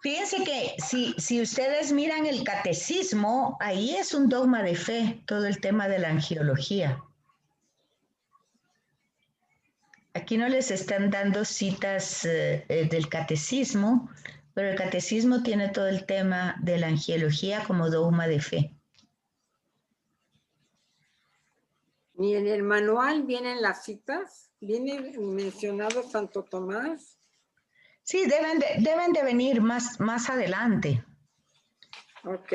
Fíjense que si ustedes miran el catecismo, ahí es un dogma de fe, todo el tema de la angiología. Aquí no les están dando citas del catecismo, pero el catecismo tiene todo el tema de la angiología como dogma de fe. ¿Y en el manual vienen las citas? ¿Viene mencionado Santo Tomás? Sí, deben de venir más adelante. Ok.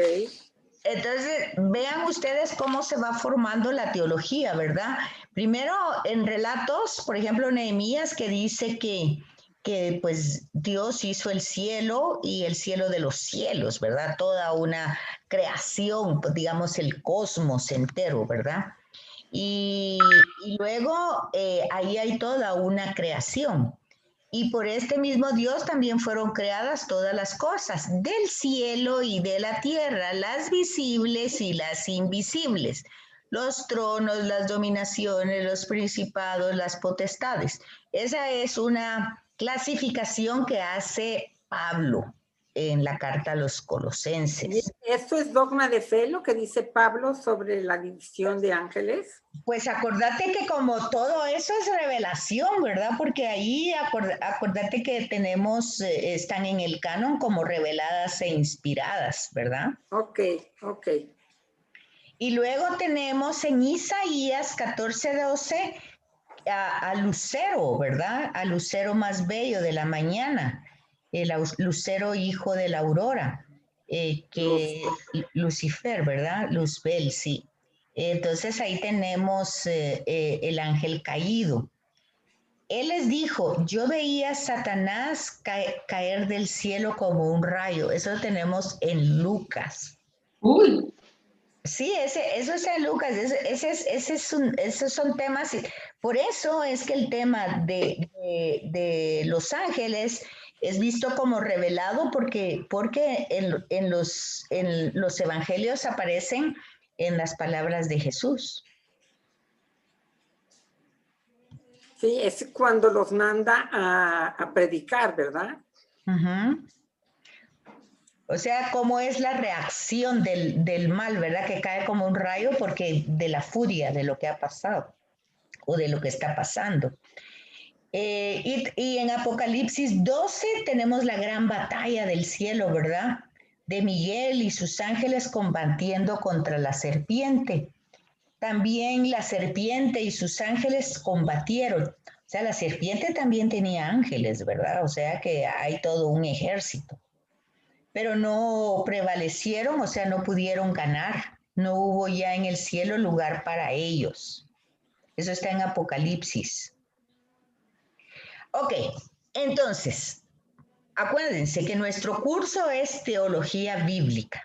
Entonces, vean ustedes cómo se va formando la teología, ¿verdad? Primero, en relatos, por ejemplo, Nehemías, que dice que pues Dios hizo el cielo y el cielo de los cielos, ¿verdad? Toda una creación, pues, digamos, el cosmos entero, ¿verdad? Y luego ahí hay toda una creación. Y por este mismo Dios también fueron creadas todas las cosas, del cielo y de la tierra, las visibles y las invisibles, los tronos, las dominaciones, los principados, las potestades. Esa es una clasificación que hace Pablo en la carta a los ¿Y Colosenses. esto es dogma de fe, lo que dice Pablo sobre la división de ángeles? Pues acordate que como todo eso es revelación, ¿verdad? Porque ahí acordate que tenemos, están en el canon como reveladas e inspiradas, ¿verdad? Ok, ok. Y luego tenemos en Isaías 14:12 a Lucero, ¿verdad? A Lucero más bello de la mañana, el Lucero hijo de la aurora, que Lucifer, ¿verdad? Luzbel, sí. Entonces ahí tenemos el ángel caído. Él les dijo, yo veía a Satanás caer del cielo como un rayo. Eso lo tenemos en Lucas. Uy, Sí, eso está en Lucas, esos son temas, por eso es que el tema de los ángeles es visto como revelado porque en los evangelios aparecen en las palabras de Jesús. Sí, es cuando los manda a predicar, ¿verdad? Uh-huh. O sea, cómo es la reacción del mal, ¿verdad? Que cae como un rayo porque de la furia de lo que ha pasado o de lo que está pasando. Y en Apocalipsis 12 tenemos la gran batalla del cielo, ¿verdad? De Miguel y sus ángeles combatiendo contra la serpiente. También la serpiente y sus ángeles combatieron. O sea, la serpiente también tenía ángeles, ¿verdad? O sea que hay todo un ejército. Pero no prevalecieron, o sea, no pudieron ganar. No hubo ya en el cielo lugar para ellos. Eso está en Apocalipsis. Ok, entonces, acuérdense que nuestro curso es teología bíblica.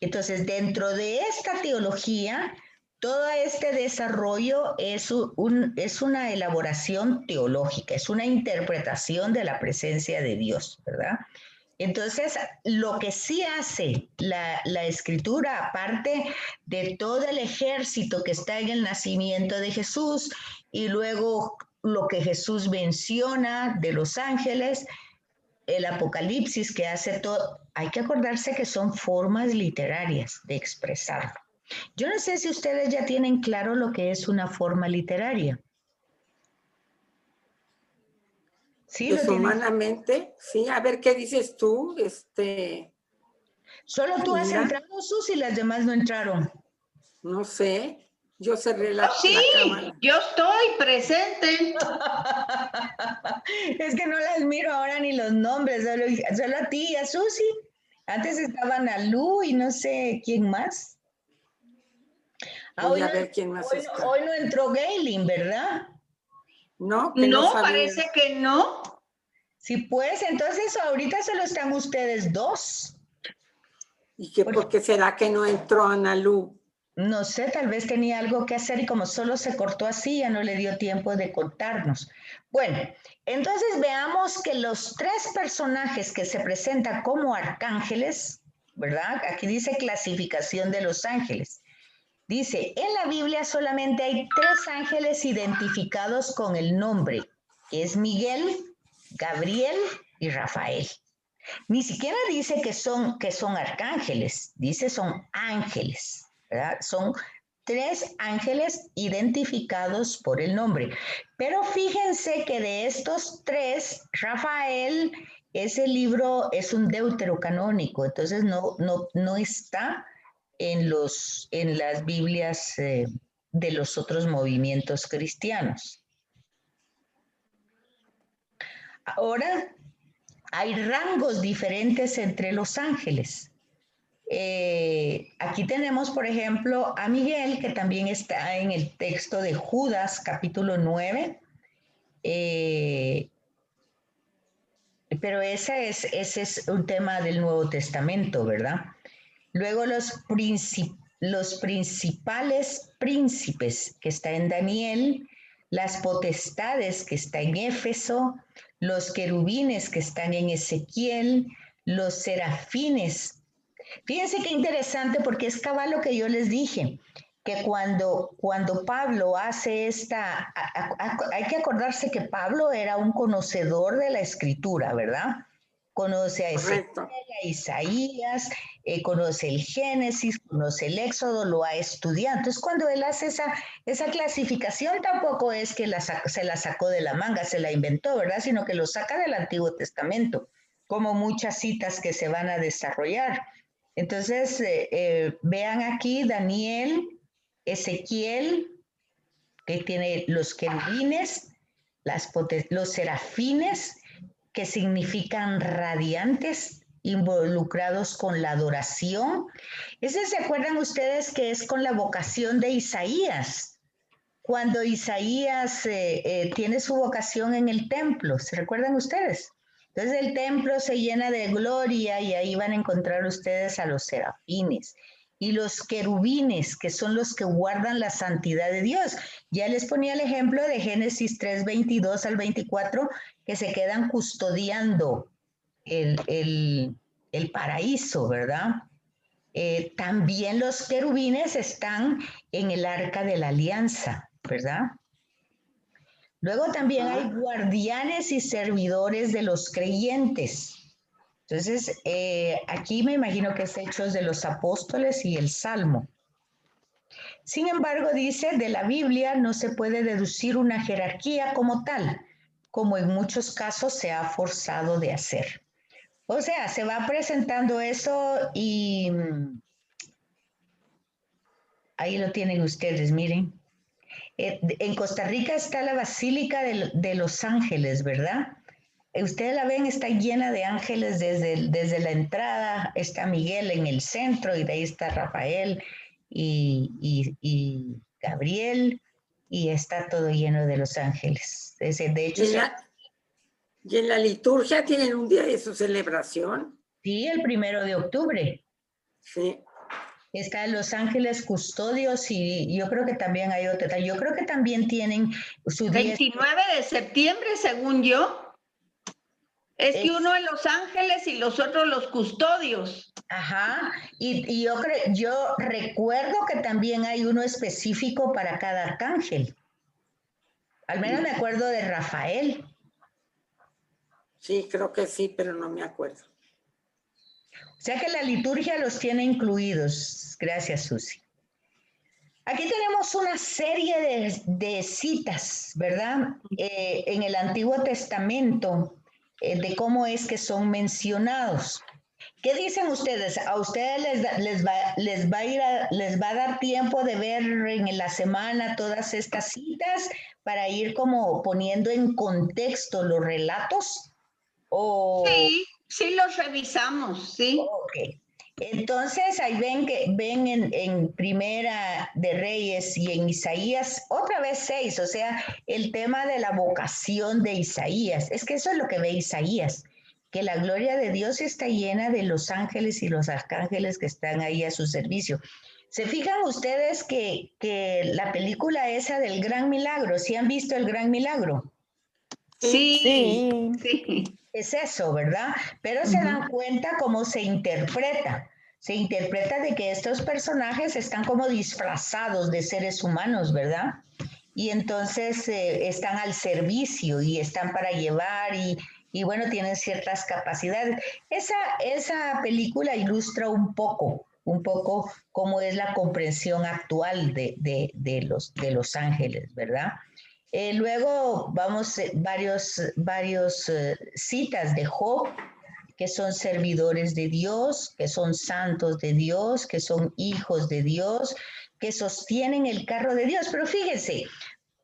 Entonces, dentro de esta teología, todo este desarrollo es una elaboración teológica, es una interpretación de la presencia de Dios, ¿verdad? Entonces, lo que sí hace la escritura, aparte de todo el ejército que está en el nacimiento de Jesús y luego lo que Jesús menciona de los ángeles, el Apocalipsis que hace todo, hay que acordarse que son formas literarias de expresarlo. Yo no sé si ustedes ya tienen claro lo que es una forma literaria. ¿Sí lo tienen? Deshumanamente, sí. A ver, ¿qué dices tú? Solo tú has Linda. entrado, Sus, y las demás no entraron. No sé. Yo cerré la sí, cámara. yo estoy presente. Es que no las miro ahora ni los nombres, solo a ti y a Susi. Antes estaban a Lu y no sé quién más. Voy a ver quién más está. Hoy no entró Gaylin, ¿verdad? No, que no No, sabía. parece que no. Sí, pues, entonces ahorita solo están ustedes dos. ¿Y que por qué será que no entró Ana Lu? No sé, tal vez tenía algo que hacer y como solo se cortó así, ya no le dio tiempo de contarnos. Bueno, entonces veamos que los tres personajes que se presentan como arcángeles, ¿verdad? Aquí dice clasificación de los ángeles. Dice, en la Biblia solamente hay tres ángeles identificados con el nombre, que es Miguel, Gabriel y Rafael. Ni siquiera dice que son arcángeles, dice son ángeles, ¿verdad? Son 3 ángeles identificados por el nombre. Pero fíjense que de estos 3, Rafael, ese libro es un deuterocanónico, entonces no está en las Biblias de los otros movimientos cristianos. Ahora, hay rangos diferentes entre los ángeles. Aquí tenemos, por ejemplo, a Miguel, que también está en el texto de Judas, capítulo 9. Pero ese es un tema del Nuevo Testamento, ¿verdad? Luego los principales príncipes que está en Daniel, las potestades que está en Éfeso, los querubines que están en Ezequiel, los serafines. Fíjense qué interesante porque es cabal lo que yo les dije, que cuando Pablo hace hay que acordarse que Pablo era un conocedor de la escritura, ¿verdad? Conoce a Ezequiel, a Isaías, conoce el Génesis, conoce el Éxodo, lo ha estudiado. Entonces, cuando él hace esa clasificación, tampoco es que se la sacó de la manga, se la inventó, ¿verdad? Sino que lo saca del Antiguo Testamento, como muchas citas que se van a desarrollar. Entonces, vean aquí Daniel, Ezequiel, que tiene los querubines, los serafines, que significan radiantes, involucrados con la adoración. Ese se acuerdan ustedes que es con la vocación de Isaías, cuando Isaías tiene su vocación en el templo, ¿se recuerdan ustedes? Entonces el templo se llena de gloria y ahí van a encontrar ustedes a los serafines y los querubines, que son los que guardan la santidad de Dios. Ya les ponía el ejemplo de Génesis 3, 22 al 24, que se quedan custodiando el paraíso, ¿verdad? También los querubines están en el arca de la alianza, ¿verdad? Luego también hay guardianes y servidores de los creyentes. Entonces, aquí me imagino que es Hechos de los Apóstoles y el Salmo. Sin embargo, dice, de la Biblia no se puede deducir una jerarquía como tal, como en muchos casos se ha forzado de hacer. O sea, se va presentando eso y ahí lo tienen ustedes, miren. En Costa Rica está la Basílica de Los Ángeles, ¿verdad? Ustedes la ven, está llena de ángeles desde la entrada, está Miguel en el centro y de ahí está Rafael y Gabriel y está todo lleno de los ángeles. De hecho, ¿y en la liturgia tienen un día de su celebración? Sí, el 1 de octubre. Sí. Están los ángeles custodios y yo creo que también hay otro. Yo creo que también tienen su día. 29 de septiembre, según yo. Es que uno en Los Ángeles y los otros los custodios. Ajá, y yo recuerdo que también hay uno específico para cada arcángel. Al menos me acuerdo de Rafael. Sí, creo que sí, pero no me acuerdo. O sea que la liturgia los tiene incluidos. Gracias, Susi. Aquí tenemos una serie de citas, ¿verdad? En el Antiguo Testamento, de cómo es que son mencionados. ¿Qué dicen ustedes? ¿A ustedes les va a dar tiempo de ver en la semana todas estas citas para ir como poniendo en contexto los relatos? Sí los revisamos, sí. Ok. Entonces ahí ven en Primera de Reyes y en Isaías, otra vez 6, o sea, el tema de la vocación de Isaías. Es que eso es lo que ve Isaías, que la gloria de Dios está llena de los ángeles y los arcángeles que están ahí a su servicio. ¿Se fijan ustedes que la película esa del Gran Milagro, ¿sí han visto el Gran Milagro? Sí. Es eso, ¿verdad? Pero se dan cuenta cómo se interpreta. Se interpreta de que estos personajes están como disfrazados de seres humanos, ¿verdad? Y entonces están al servicio y están para llevar y bueno, tienen ciertas capacidades. Esa película ilustra un poco cómo es la comprensión actual de los ángeles, ¿verdad? Luego vamos varios citas de Job, que son servidores de Dios, que son santos de Dios, que son hijos de Dios, que sostienen el carro de Dios. Pero fíjense,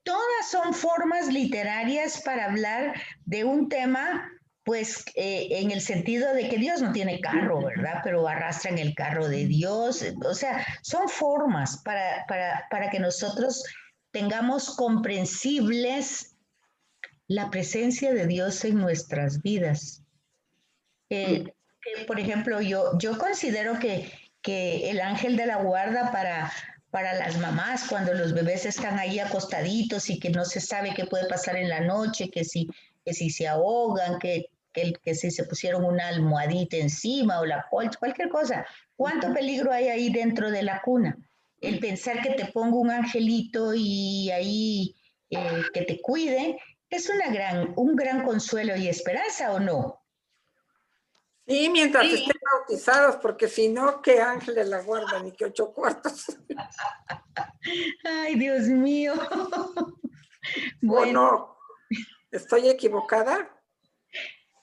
todas son formas literarias para hablar de un tema, pues en el sentido de que Dios no tiene carro, ¿verdad? Pero arrastran el carro de Dios. O sea, son formas para que nosotros tengamos comprensibles la presencia de Dios en nuestras vidas. Que, por ejemplo, yo considero que el ángel de la guarda para las mamás, cuando los bebés están ahí acostaditos y que no se sabe qué puede pasar en la noche, que si se ahogan, que si se pusieron una almohadita encima o la colcha, cualquier cosa. ¿Cuánto peligro hay ahí dentro de la cuna? El pensar que te pongo un angelito y ahí que te cuide es un gran consuelo y esperanza, ¿o no? Sí, mientras Sí. estén bautizados, porque si no, ¿qué ángeles la guardan y qué 8 cuartos? Ay, Dios mío. ¿O Bueno, no? ¿Estoy equivocada?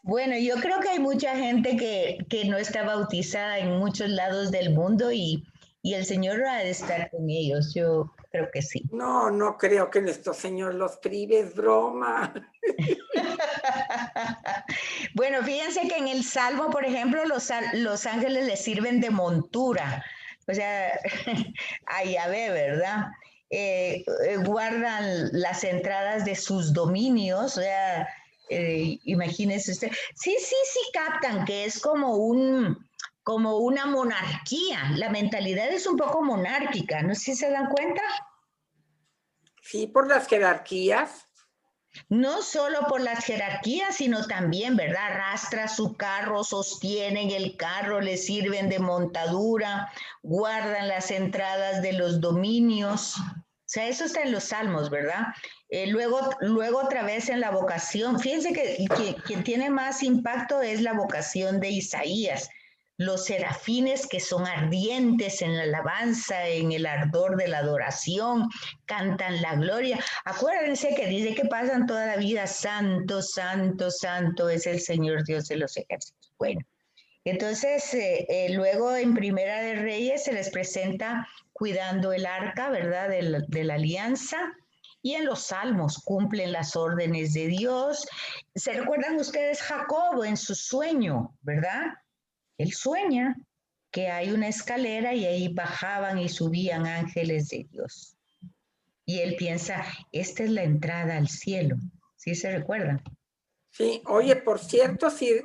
bueno, yo creo que hay mucha gente que no está bautizada en muchos lados del mundo y el Señor ha de estar con ellos. Yo creo que sí. No, no creo que nuestro Señor los prive, es broma. Bueno, fíjense que en el Salmo, por ejemplo, los ángeles les sirven de montura. O sea, a Yahvé, ¿verdad? Guardan las entradas de sus dominios. O sea, imagínense usted. Sí, captan que es como una monarquía. La mentalidad es un poco monárquica, ¿no sé si se dan cuenta? Sí, por las jerarquías. No solo por las jerarquías, sino también, ¿verdad? Arrastra su carro, sostienen el carro, le sirven de montadura, guardan las entradas de los dominios. O sea, eso está en los salmos, ¿verdad? Luego otra vez en la vocación. Fíjense que quien tiene más impacto es la vocación de Isaías. Los serafines que son ardientes en la alabanza, en el ardor de la adoración, cantan la gloria. Acuérdense que dice que pasan toda la vida, santo, santo, santo es el Señor Dios de los ejércitos. Bueno, entonces luego en Primera de Reyes se les presenta cuidando el arca, ¿verdad? De la alianza. Y en los salmos cumplen las órdenes de Dios. ¿Se recuerdan ustedes Jacobo en su sueño, verdad? Él sueña que hay una escalera y ahí bajaban y subían ángeles de Dios. Y él piensa, esta es la entrada al cielo. ¿Sí se recuerdan? Sí, oye, por cierto, si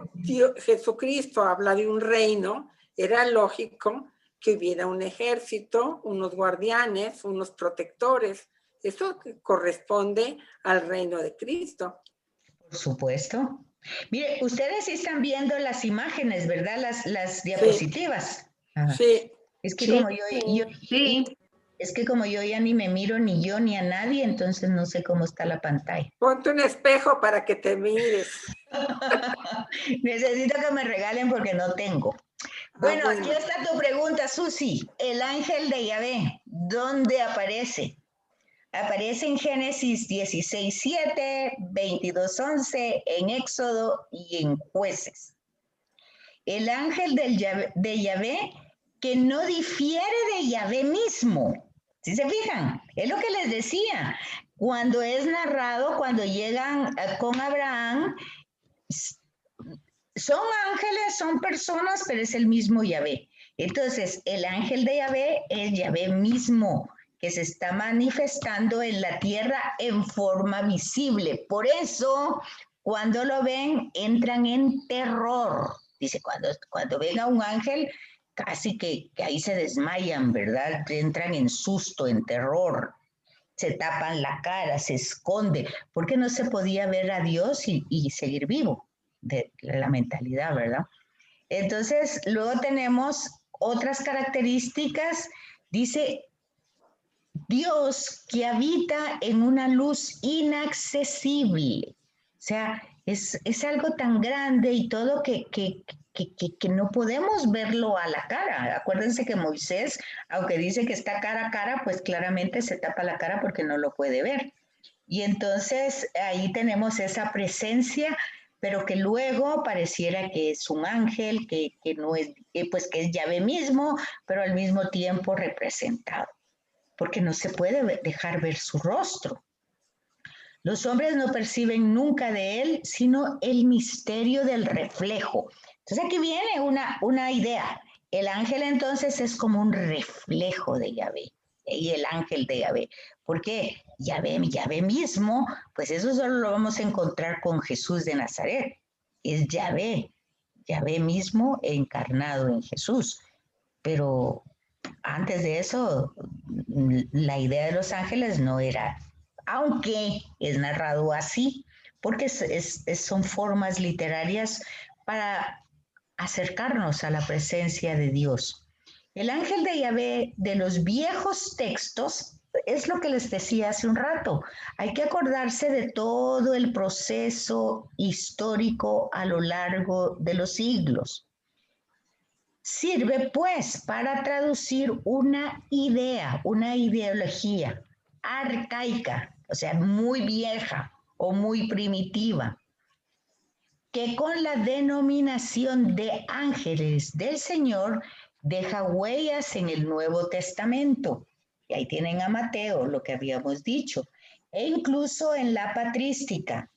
Jesucristo habla de un reino, era lógico que hubiera un ejército, unos guardianes, unos protectores. Eso corresponde al reino de Cristo. Por supuesto. Mire, ustedes sí están viendo las imágenes, ¿verdad? Las diapositivas. Ajá. Sí. Es que Sí, como sí. es que como yo ya ni me miro ni yo ni a nadie, entonces no sé cómo está la pantalla. Ponte un espejo para que te mires. Necesito que me regalen porque no tengo. Bueno, aquí está tu pregunta, Susi. El ángel de Yahvé, ¿dónde aparece? Aparece en Génesis 16:7, 22:11, en Éxodo y en Jueces. El ángel de Yahvé que no difiere de Yahvé mismo. ¿Sí se fijan? Es lo que les decía. Cuando es narrado, cuando llegan con Abraham, son ángeles, son personas, pero es el mismo Yahvé. Entonces, el ángel de Yahvé es Yahvé mismo, que se está manifestando en la tierra en forma visible. Por eso, cuando lo ven, entran en terror. Dice, cuando ven a un ángel, casi que ahí se desmayan, ¿verdad? Entran en susto, en terror. Se tapan la cara, se esconde, porque no se podía ver a Dios y seguir vivo, de la mentalidad, ¿verdad? Entonces, luego tenemos otras características, dice Dios que habita en una luz inaccesible, o sea, es algo tan grande y todo que no podemos verlo a la cara. Acuérdense que Moisés, aunque dice que está cara a cara, pues claramente se tapa la cara porque no lo puede ver. Y entonces ahí tenemos esa presencia, pero que luego pareciera que es un ángel, que no es, pues que es Yahvé mismo, pero al mismo tiempo representado, porque no se puede dejar ver su rostro. Los hombres no perciben nunca de él, sino el misterio del reflejo. Entonces aquí viene una idea. El ángel entonces es como un reflejo de Yahvé y el ángel de Yahvé. ¿Por qué? Yahvé mismo, pues eso solo lo vamos a encontrar con Jesús de Nazaret. Es Yahvé mismo encarnado en Jesús. Pero antes de eso, la idea de los ángeles no era, aunque es narrado así, porque son formas literarias para acercarnos a la presencia de Dios. El ángel de Yahvé de los viejos textos es lo que les decía hace un rato. Hay que acordarse de todo el proceso histórico a lo largo de los siglos. Sirve pues para traducir una idea, una ideología arcaica, o sea, muy vieja o muy primitiva, que con la denominación de ángeles del Señor deja huellas en el Nuevo Testamento. Y ahí tienen a Mateo, lo que habíamos dicho, e incluso en la patrística.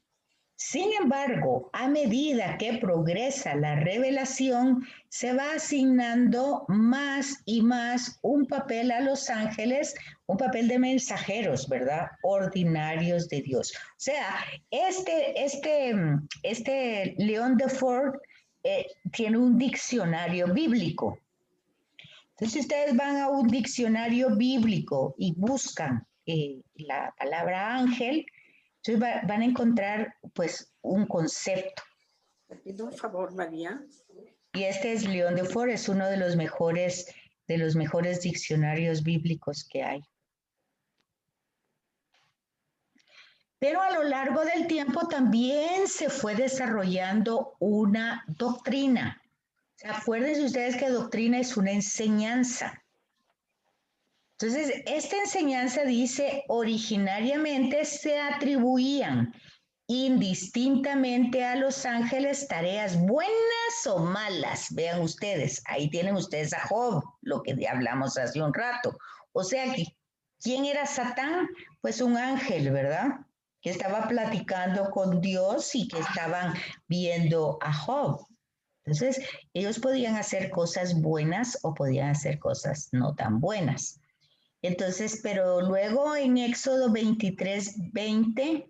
Sin embargo, a medida que progresa la revelación, se va asignando más y más un papel a los ángeles, un papel de mensajeros, ¿verdad? Ordinarios de Dios. O sea, este León de Ford tiene un diccionario bíblico. Entonces, si ustedes van a un diccionario bíblico y buscan la palabra ángel, entonces van a encontrar pues un concepto. Te pido un favor, María. Y este es León de Ford, es uno de los mejores diccionarios bíblicos que hay. Pero a lo largo del tiempo también se fue desarrollando una doctrina. O sea, acuérdense ustedes que doctrina es una enseñanza. Entonces, esta enseñanza dice, originariamente se atribuían indistintamente a los ángeles tareas buenas o malas. Vean ustedes, ahí tienen ustedes a Job, lo que hablamos hace un rato. O sea, ¿quién era Satán? Pues un ángel, ¿verdad? Que estaba platicando con Dios y que estaban viendo a Job. Entonces, ellos podían hacer cosas buenas o podían hacer cosas no tan buenas. Entonces, pero luego en Éxodo 23:20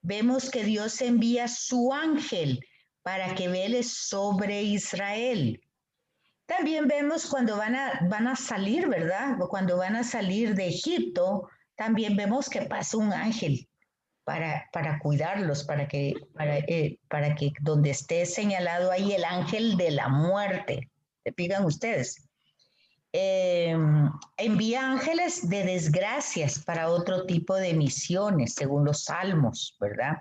vemos que Dios envía su ángel para que vele sobre Israel. También vemos cuando van a salir, ¿verdad? Cuando van a salir de Egipto, también vemos que pasa un ángel para cuidarlos, para que donde esté señalado ahí el ángel de la muerte. ¿Se fijan ustedes? Envía ángeles de desgracias para otro tipo de misiones, según los salmos, ¿verdad?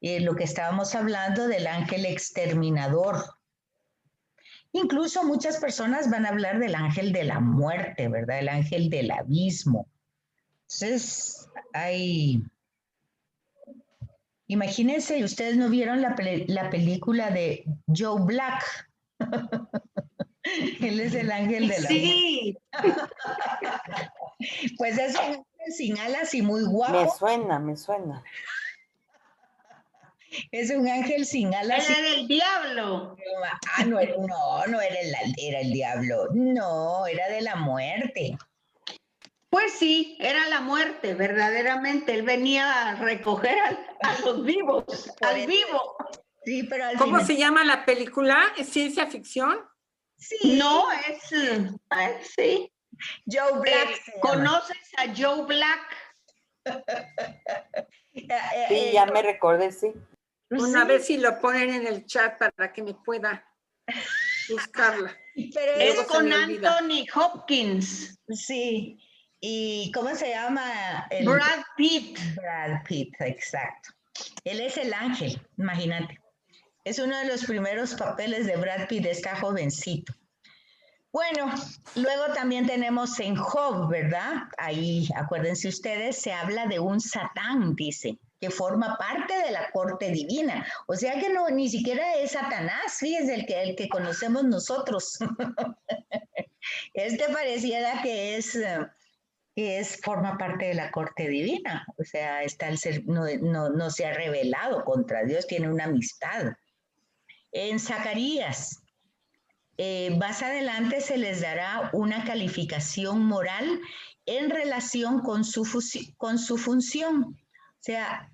Lo que estábamos hablando del ángel exterminador. Incluso muchas personas van a hablar del ángel de la muerte, ¿verdad? El ángel del abismo. Entonces, imagínense, ustedes no vieron la película de Joe Black. Él es el ángel de la muerte. Sí. Pues es un ángel sin alas y muy guapo. Me suena. Es un ángel sin alas. Él era el diablo. No era el diablo. No, era de la muerte. Pues sí, era la muerte, verdaderamente. Él venía a recoger a los vivos, al vivo. Sí, pero al ¿Cómo final... se llama la película? ¿Es ciencia ficción? Sí. No, sí. Joe Black. ¿Conoces a Joe Black? Sí, ya me recordé, sí. Una vez si lo ponen en el chat para que me pueda buscarla. Pero Es con Anthony Hopkins. Sí. ¿Y cómo se llama? Brad Pitt. Brad Pitt, exacto. Él es el ángel, imagínate. Es uno de los primeros papeles de Brad Pitt, está jovencito. Bueno, luego también tenemos en Job, ¿verdad? Ahí, acuérdense ustedes, se habla de un Satán, dice, que forma parte de la corte divina. O sea que no, ni siquiera es Satanás, fíjense, el que conocemos nosotros. Este pareciera que forma parte de la corte divina. O sea, está el ser, no se ha rebelado contra Dios, tiene una amistad. En Zacarías, más adelante se les dará una calificación moral en relación con su función. O sea,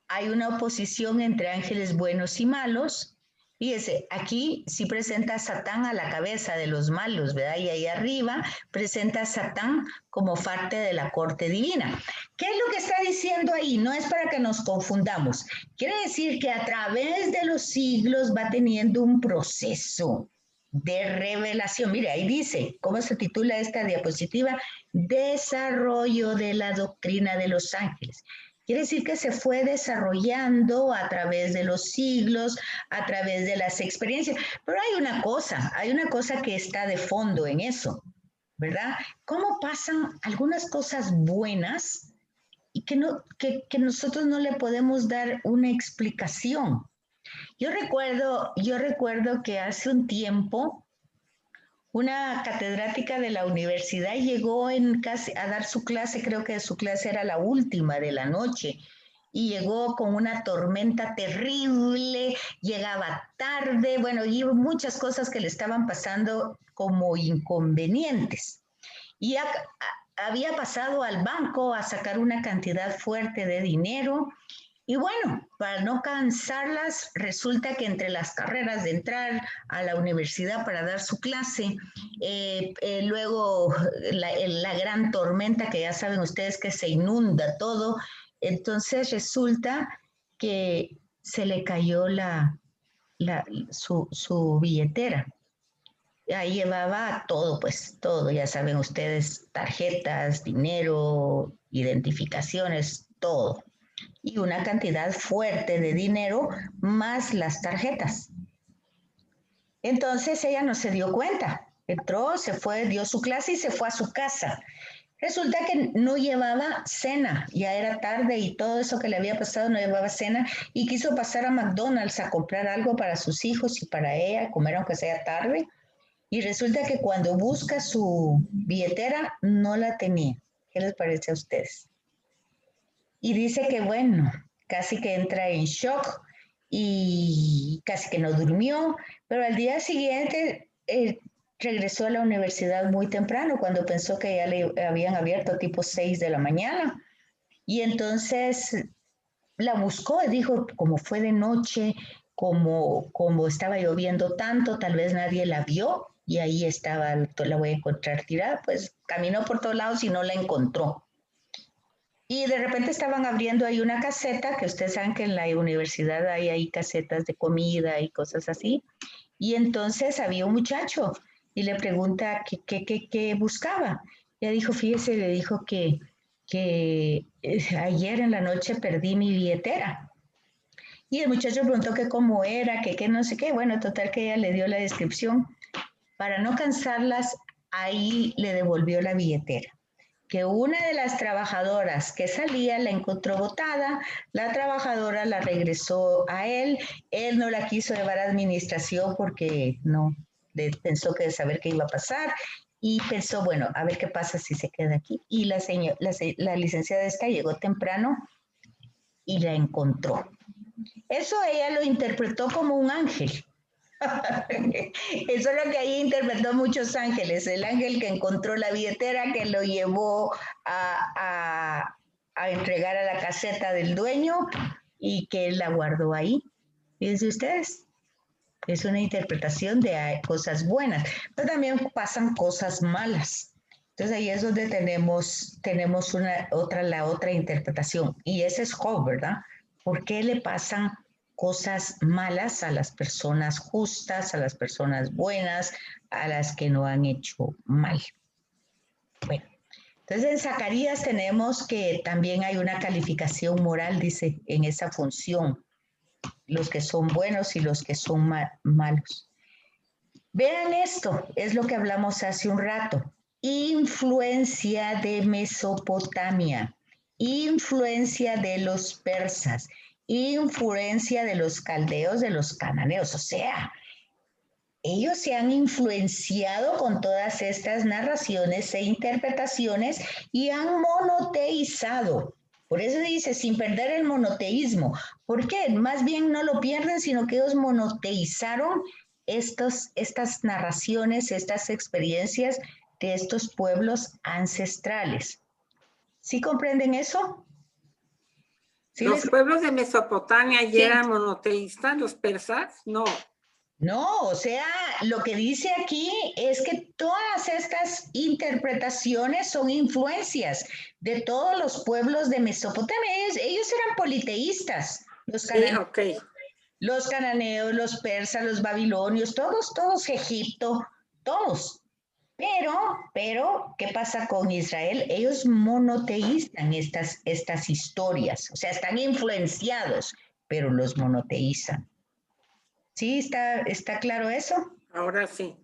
hay una oposición entre ángeles buenos y malos. Fíjese, aquí sí presenta a Satán a la cabeza de los malos, ¿verdad? Y ahí arriba presenta a Satán como parte de la corte divina. ¿Qué es lo que está diciendo ahí? No es para que nos confundamos. Quiere decir que a través de los siglos va teniendo un proceso de revelación. Mire, ahí dice, ¿cómo se titula esta diapositiva? Desarrollo de la doctrina de los ángeles. Quiere decir que se fue desarrollando a través de los siglos, a través de las experiencias. Pero hay una cosa que está de fondo en eso, ¿verdad? ¿Cómo pasan algunas cosas buenas y que nosotros no le podemos dar una explicación? Yo recuerdo que hace un tiempo una catedrática de la universidad llegó a dar su clase, creo que su clase era la última de la noche, y llegó con una tormenta terrible, llegaba tarde, bueno, y muchas cosas que le estaban pasando como inconvenientes. Y había pasado al banco a sacar una cantidad fuerte de dinero. Y bueno, para no cansarlas, resulta que entre las carreras de entrar a la universidad para dar su clase, luego la gran tormenta que ya saben ustedes que se inunda todo, entonces resulta que se le cayó su billetera. Ahí llevaba todo, pues todo, ya saben ustedes, tarjetas, dinero, identificaciones, todo. Y una cantidad fuerte de dinero más las tarjetas. Entonces ella no se dio cuenta. Entró, se fue, dio su clase y se fue a su casa. Resulta que no llevaba cena, ya era tarde y todo eso que le había pasado no llevaba cena y quiso pasar a McDonald's a comprar algo para sus hijos y para ella, comer aunque sea tarde. Y resulta que cuando busca su billetera no la tenía. ¿Qué les parece a ustedes? Y dice que bueno, casi que entra en shock y casi que no durmió, pero al día siguiente regresó a la universidad muy temprano cuando pensó que ya le habían abierto tipo 6 de la mañana. Y entonces la buscó y dijo, como fue de noche, como estaba lloviendo tanto, tal vez nadie la vio y ahí estaba, la voy a encontrar tirada, pues caminó por todos lados y no la encontró. Y de repente estaban abriendo ahí una caseta, que ustedes saben que en la universidad hay ahí casetas de comida y cosas así. Y entonces había un muchacho y le pregunta qué buscaba. Ella dijo, fíjese, le dijo que ayer en la noche perdí mi billetera. Y el muchacho preguntó que cómo era, que no sé qué. Bueno, total que ella le dio la descripción. Para no cansarlas, ahí le devolvió la billetera. Que una de las trabajadoras que salía la encontró botada, la trabajadora la regresó a él no la quiso llevar a administración porque no, pensó que de saber qué iba a pasar y pensó, bueno, a ver qué pasa si se queda aquí. Y la licenciada esta llegó temprano y la encontró. Eso ella lo interpretó como un ángel. Eso es lo que ahí interpretó muchos ángeles, el ángel que encontró la billetera, que lo llevó a entregar a la caseta del dueño y que la guardó ahí. Fíjense ustedes, es una interpretación de cosas buenas, pero también pasan cosas malas. Entonces ahí es donde tenemos la otra interpretación, y ese es Job, ¿verdad? ¿Por qué le pasan cosas malas a las personas justas, a las personas buenas, a las que no han hecho mal? Bueno, entonces en Zacarías tenemos que también hay una calificación moral, dice, en esa función. los que son buenos y los que son malos. Vean esto, es lo que hablamos hace un rato. Influencia de Mesopotamia, influencia de los persas, influencia de los caldeos, de los cananeos. O sea, ellos se han influenciado con todas estas narraciones e interpretaciones y han monoteizado. Por eso dice, sin perder el monoteísmo. ¿Por qué? Más bien no lo pierden, sino que ellos monoteizaron estas narraciones, estas experiencias de estos pueblos ancestrales. ¿Sí comprenden eso? ¿Sí ¿Los pueblos de Mesopotamia ya eran monoteístas, los persas? No. No, o sea, lo que dice aquí es que todas estas interpretaciones son influencias de todos los pueblos de Mesopotamia. Ellos eran politeístas. Los cananeos, los persas, los babilonios, todos Egipto, todos. Pero, ¿qué pasa con Israel? Ellos monoteístan estas historias, o sea, están influenciados, pero los monoteízan. ¿Sí? ¿Está claro eso? Ahora sí.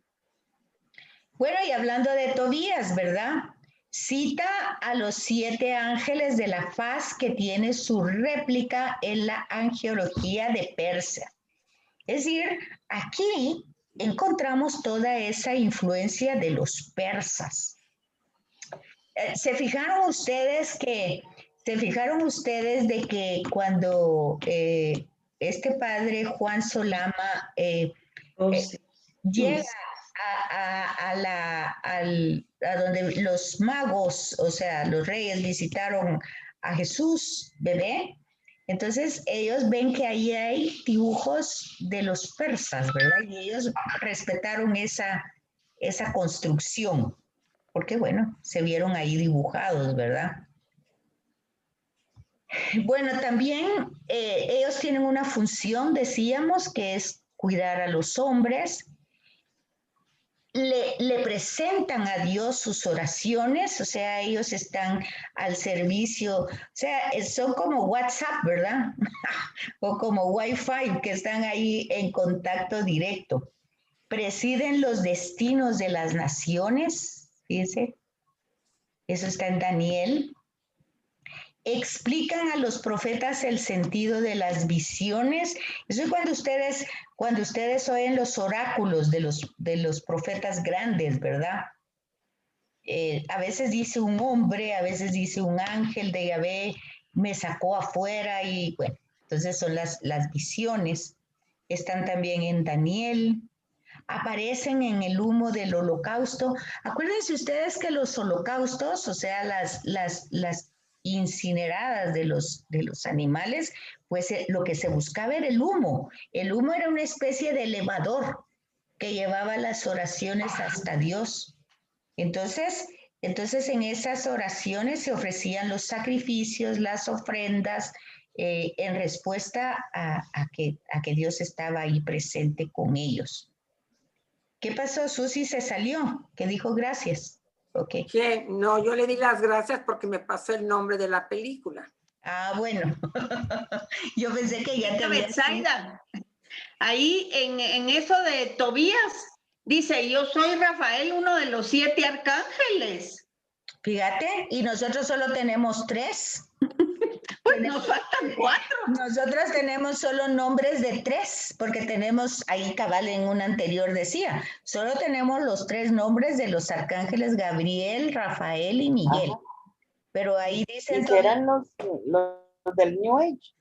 Bueno, y hablando de Tobías, ¿verdad? Cita a los 7 ángeles de la faz que tiene su réplica en la angeología de Persia. Es decir, aquí encontramos toda esa influencia de los persas. ¿Se fijaron ustedes de que cuando este padre Juan Solama llega a donde los magos, o sea, los reyes visitaron a Jesús bebé? Entonces ellos ven que ahí hay dibujos de los persas, ¿verdad? Y ellos respetaron esa construcción, porque bueno, se vieron ahí dibujados, ¿verdad? Bueno, también ellos tienen una función, decíamos, que es cuidar a los hombres. Le presentan a Dios sus oraciones, o sea, ellos están al servicio, o sea, son como WhatsApp, ¿verdad? O como Wi-Fi, que están ahí en contacto directo. Presiden los destinos de las naciones, fíjense, eso está en Daniel. Explican a los profetas el sentido de las visiones. Eso es cuando ustedes oyen los oráculos de los profetas grandes, ¿verdad? A veces dice un hombre, a veces dice un ángel de Yahvé, me sacó afuera y bueno, entonces son las visiones. Están también en Daniel. Aparecen en el humo del holocausto. Acuérdense ustedes que los holocaustos, o sea, las incineradas de los animales, pues lo que se buscaba era el humo. El humo era una especie de elevador que llevaba las oraciones hasta Dios. Entonces en esas oraciones se ofrecían los sacrificios, las ofrendas, en respuesta a que Dios estaba ahí presente con ellos. ¿Qué pasó? Susi se salió, que dijo gracias. Okay. ¿Qué? No, yo le di las gracias porque me pasó el nombre de la película. Ah, bueno. Yo pensé que ya te había... Betsaida. Ahí en eso de Tobías, dice, yo soy Rafael, uno de los 7 arcángeles. Fíjate, y nosotros solo tenemos 3. Pues nos faltan 4. Nosotros tenemos solo nombres de 3, porque tenemos, ahí cabal en un anterior decía, solo tenemos los 3 nombres de los arcángeles Gabriel, Rafael y Miguel. Ajá. Pero ahí dicen... ¿Y eran los del New Age?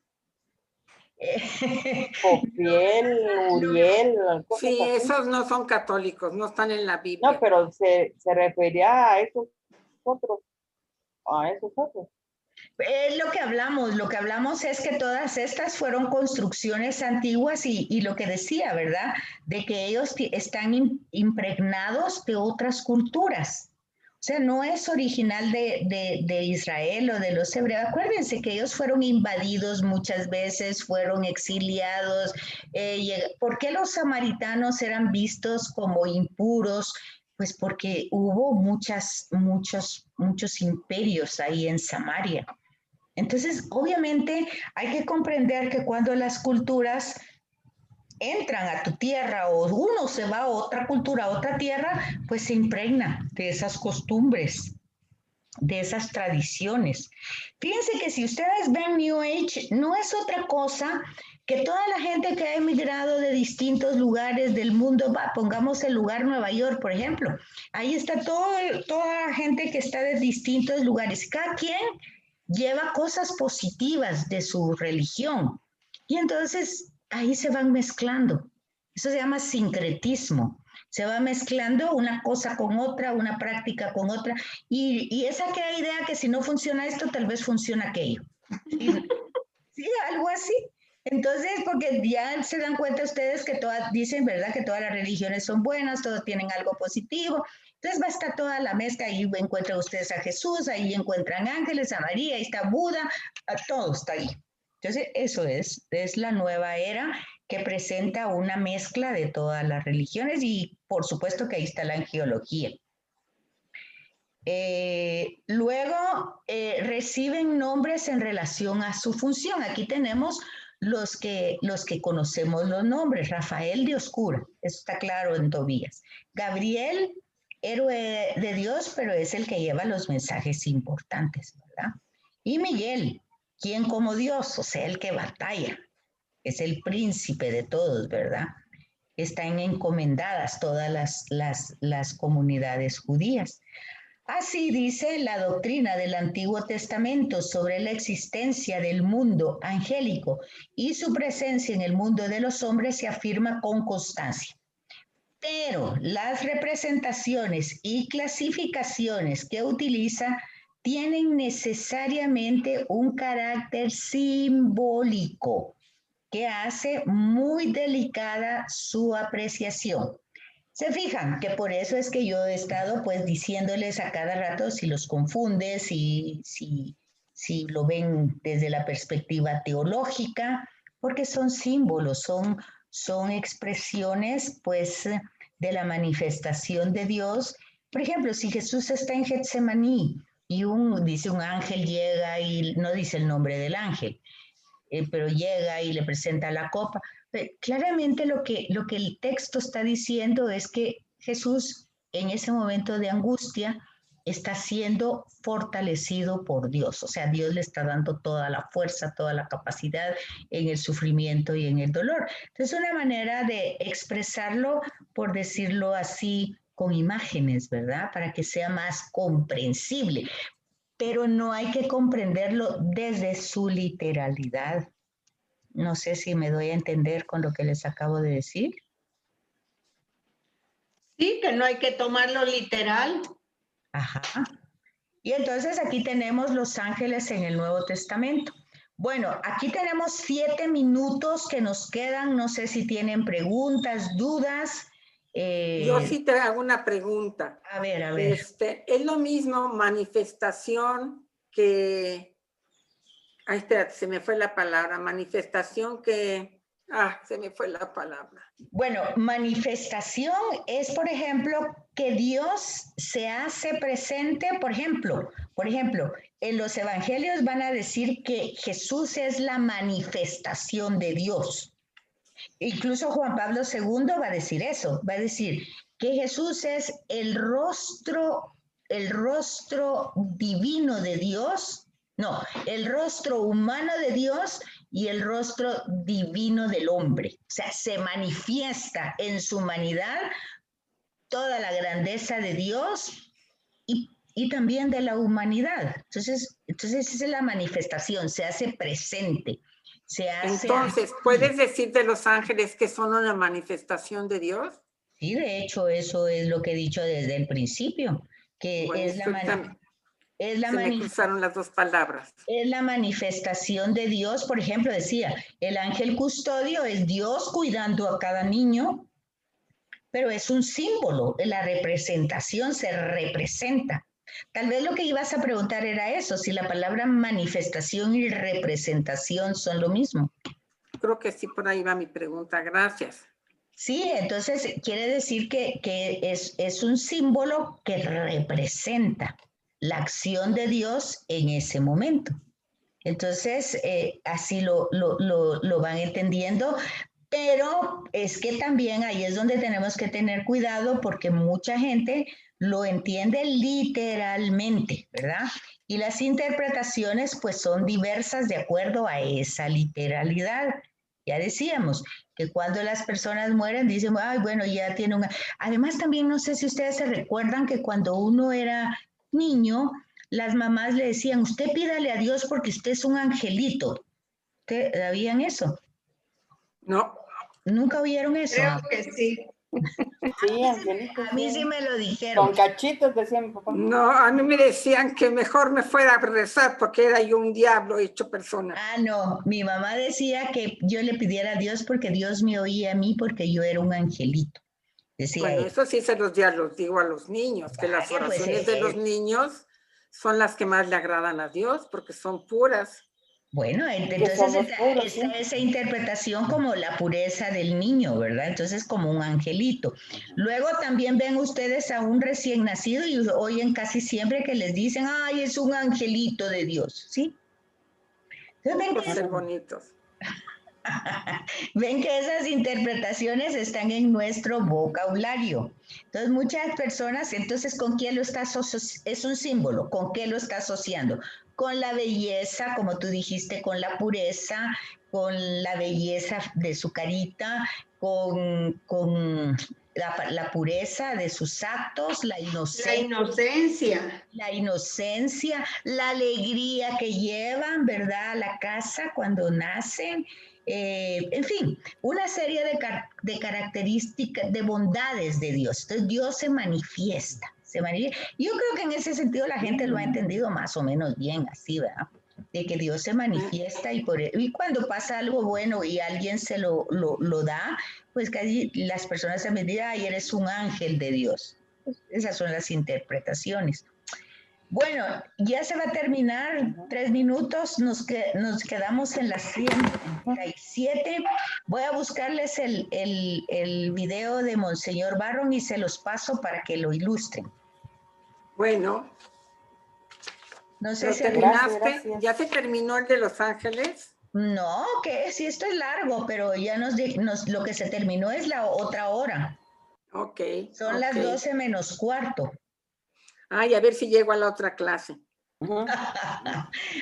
Jofiel, Uriel. Sí, esos no son católicos, no están en la Biblia. No, pero se refería a esos otros. Es lo que hablamos es que todas estas fueron construcciones antiguas y lo que decía, ¿verdad? De que ellos están impregnados de otras culturas. O sea, no es original de Israel o de los hebreos. Acuérdense que ellos fueron invadidos muchas veces, fueron exiliados. ¿Por qué los samaritanos eran vistos como impuros? Pues porque hubo muchos imperios ahí en Samaria. Entonces, obviamente, hay que comprender que cuando las culturas entran a tu tierra o uno se va a otra cultura, a otra tierra, pues se impregna de esas costumbres, de esas tradiciones. Fíjense que si ustedes ven New Age, no es otra cosa que toda la gente que ha emigrado de distintos lugares del mundo, pongamos el lugar Nueva York, por ejemplo, ahí está toda la gente que está de distintos lugares, cada quien lleva cosas positivas de su religión y entonces ahí se van mezclando. Eso se llama sincretismo. Se va mezclando una cosa con otra, una práctica con otra, y esa que idea que si no funciona esto, tal vez funciona aquello. Sí, algo así. Entonces, porque ya se dan cuenta ustedes que todas, dicen, ¿verdad? Que todas las religiones son buenas, todos tienen algo positivo. Entonces va a estar toda la mezcla, ahí encuentran ustedes a Jesús, ahí encuentran ángeles, a María, ahí está Buda, todo está ahí. Entonces, eso es la nueva era que presenta una mezcla de todas las religiones y por supuesto que ahí está la angiología. Luego reciben nombres en relación a su función. Aquí tenemos los que conocemos los nombres. Rafael de Oscura, eso está claro en Tobías. Gabriel, héroe de Dios, pero es el que lleva los mensajes importantes, ¿verdad? Y Miguel, quien como Dios, o sea, el que batalla, es el príncipe de todos, ¿verdad? Están encomendadas todas las comunidades judías. Así dice la doctrina del Antiguo Testamento sobre la existencia del mundo angélico y su presencia en el mundo de los hombres se afirma con constancia. Pero las representaciones y clasificaciones que utiliza tienen necesariamente un carácter simbólico que hace muy delicada su apreciación. Se fijan que por eso es que yo he estado pues diciéndoles a cada rato si los confunde, si lo ven desde la perspectiva teológica, porque son símbolos, son expresiones pues de la manifestación de Dios. Por ejemplo, si Jesús está en Getsemaní y dice un ángel llega y no dice el nombre del ángel, pero llega y le presenta la copa. Claramente lo que el texto está diciendo es que Jesús en ese momento de angustia está siendo fortalecido por Dios, o sea, Dios le está dando toda la fuerza, toda la capacidad en el sufrimiento y en el dolor. Entonces, una manera de expresarlo, por decirlo así, con imágenes, ¿verdad? Para que sea más comprensible, pero no hay que comprenderlo desde su literalidad. No sé si me doy a entender con lo que les acabo de decir. Sí, que no hay que tomarlo literal. Ajá. Y entonces aquí tenemos los ángeles en el Nuevo Testamento. Bueno, aquí tenemos 7 minutos que nos quedan. No sé si tienen preguntas, dudas. Yo sí te hago una pregunta. A ver, a ver. ¿Es lo mismo manifestación que... Ay, espérate, se me fue la palabra. Manifestación que... se me fue la palabra. Bueno, manifestación es, por ejemplo, que Dios se hace presente, por ejemplo, en los evangelios van a decir que Jesús es la manifestación de Dios. Incluso Juan Pablo II va a decir eso, va a decir que Jesús es el rostro divino de Dios, no, el rostro humano de Dios y el rostro divino del hombre. O sea, se manifiesta en su humanidad toda la grandeza de Dios y también de la humanidad. Entonces esa es la manifestación, se hace presente. Entonces, ¿puedes decir de los ángeles que son una manifestación de Dios? Sí, de hecho, eso es lo que he dicho desde el principio, que bueno, se me cruzaron las dos palabras. Es la manifestación de Dios. Por ejemplo, decía, el ángel custodio es Dios cuidando a cada niño, pero es un símbolo, la representación se representa. Tal vez lo que ibas a preguntar era eso, si la palabra manifestación y representación son lo mismo. Creo que sí, por ahí va mi pregunta. Gracias. Sí, entonces quiere decir que es un símbolo que representa la acción de Dios en ese momento. Entonces, así lo van entendiendo, pero es que también ahí es donde tenemos que tener cuidado porque mucha gente lo entiende literalmente, ¿verdad? Y las interpretaciones pues son diversas de acuerdo a esa literalidad. Ya decíamos que cuando las personas mueren dicen, ay, bueno, ya tiene un... Además también no sé si ustedes se recuerdan que cuando uno era niño, las mamás le decían, usted pídale a Dios porque usted es un angelito. ¿Ustedes sabían eso? No. ¿Nunca oyeron eso? Creo que sí. Sí, Angelito. A mí sí me lo dijeron. Con cachitos, decía mi papá. No, a mí me decían que mejor me fuera a rezar porque era yo un diablo hecho persona. Ah, no, mi mamá decía que yo le pidiera a Dios porque Dios me oía a mí porque yo era un angelito. Decía Bueno, ella. eso sí se los digo a los niños, que las Vaya, pues, oraciones de los niños son las que más le agradan a Dios porque son puras. Bueno, entonces somos está, puros, está sí. esa interpretación como la pureza del niño, ¿verdad? Entonces como un angelito. Luego también ven ustedes a un recién nacido y oyen casi siempre que les dicen, ay, es un angelito de Dios, ¿sí? Entonces ven Por que, ser bonitos. ven que esas interpretaciones están en nuestro vocabulario. Entonces muchas personas, entonces ¿con quién lo estás asociando? Es un símbolo, ¿con qué lo está asociando? Con la belleza, como tú dijiste, con la pureza, con la belleza de su carita, con la pureza de sus actos, La inocencia. la inocencia, la alegría que llevan, ¿verdad? A la casa cuando nacen. En fin, una serie de características, de bondades de Dios. Entonces Dios se manifiesta. Yo creo que en ese sentido la gente lo ha entendido más o menos bien, así, ¿verdad? De que Dios se manifiesta y cuando pasa algo bueno y alguien se lo da, pues casi las personas también dirán, ay, eres un ángel de Dios. Esas son las interpretaciones. Bueno, ya se va a terminar 3 minutos, nos quedamos en las 137. Voy a buscarles el video de Monseñor Barron y se los paso para que lo ilustren. Bueno, No sé ¿lo si terminaste? Gracias. ¿Ya se terminó el de Los Ángeles? No, que sí, esto es largo, pero ya lo que se terminó es la otra hora. Ok. Son las 12 menos cuarto. Ay, a ver si llego a la otra clase.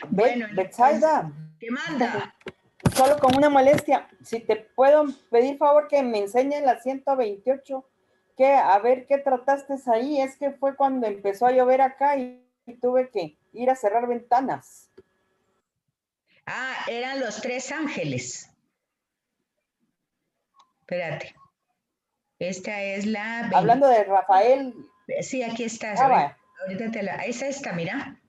Bueno, Betsaida, ¿qué manda? solo con una molestia, si te puedo pedir favor que me enseñen la 128, que a ver qué trataste ahí, es que fue cuando empezó a llover acá y tuve que ir a cerrar ventanas. Ah, eran los 3 ángeles. Espérate. Esta es la... Hablando de Rafael. Sí, aquí está. Ahorita esa está, mira.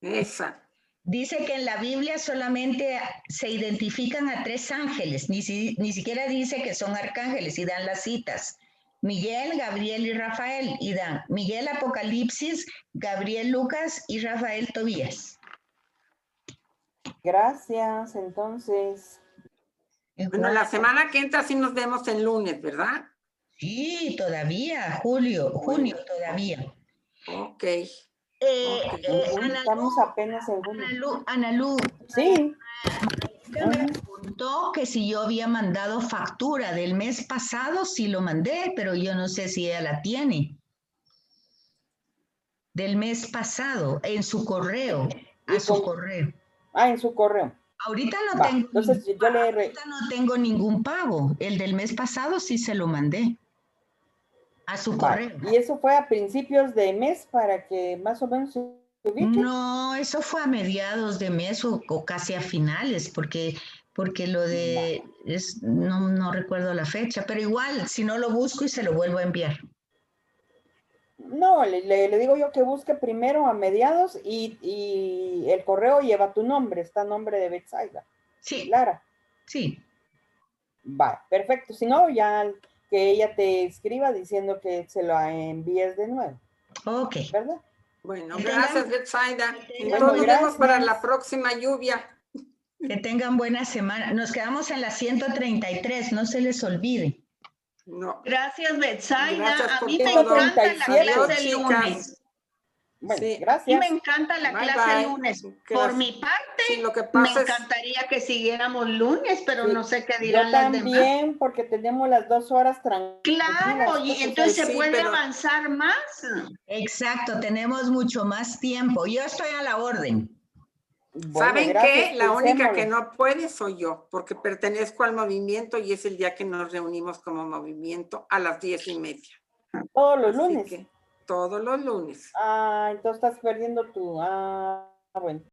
Esa. Dice que en la Biblia solamente se identifican a 3 ángeles, ni siquiera dice que son arcángeles y dan las citas. Miguel, Gabriel y Rafael, y dan Miguel Apocalipsis, Gabriel Lucas y Rafael Tobías. Gracias, entonces. Bueno, la semana que entra sí nos vemos el lunes, ¿verdad? Sí, todavía, junio todavía. Ok. Estamos apenas en junio. Analú, Sí. me preguntó que si yo había mandado factura del mes pasado, sí lo mandé, pero yo no sé si ella la tiene. Del mes pasado, en su correo, a su correo. Ah, en su correo. Ahorita no tengo. Entonces ahorita no tengo ningún pago. El del mes pasado sí se lo mandé. A su correo. Y eso fue a principios de mes para que más o menos se ubique. No, eso fue a mediados de mes o casi a finales, porque lo de no recuerdo la fecha, pero igual, si no lo busco y se lo vuelvo a enviar. No, le digo yo que busque primero a mediados y el correo lleva tu nombre, está nombre de Betsaida. Sí. Lara. Sí. Va, perfecto. Si no, ya que ella te escriba diciendo que se lo envíes de nuevo. Ok. ¿Verdad? Bueno, gracias, Betsaida. Entonces nos gracias. vemos para la próxima lluvia. Que tengan buena semana. Nos quedamos en la 133, no se les olvide. No. Gracias, Betsaida. Gracias a por mí me todo. encanta la clase Adiós, del chicas. lunes. Bueno, Sí. Y gracias. me encanta la Bye, clase bye. lunes. Por Gracias. mi parte, Sí, lo que me pasa es, encantaría que siguiéramos lunes, pero Sí, no sé qué yo dirán las demás. también, porque tenemos las 2 horas tranquilas. Claro, y entonces, entonces se sí, puede pero- avanzar más. Exacto, tenemos mucho más tiempo. Yo estoy a la orden. bueno, ¿saben gracias, qué? La única que pensémoslo. no puede soy yo, porque pertenezco al movimiento y es el día que nos reunimos como movimiento a las 10:30. Todos los Así lunes. que todos los lunes. Ah, entonces estás perdiendo tu... bueno.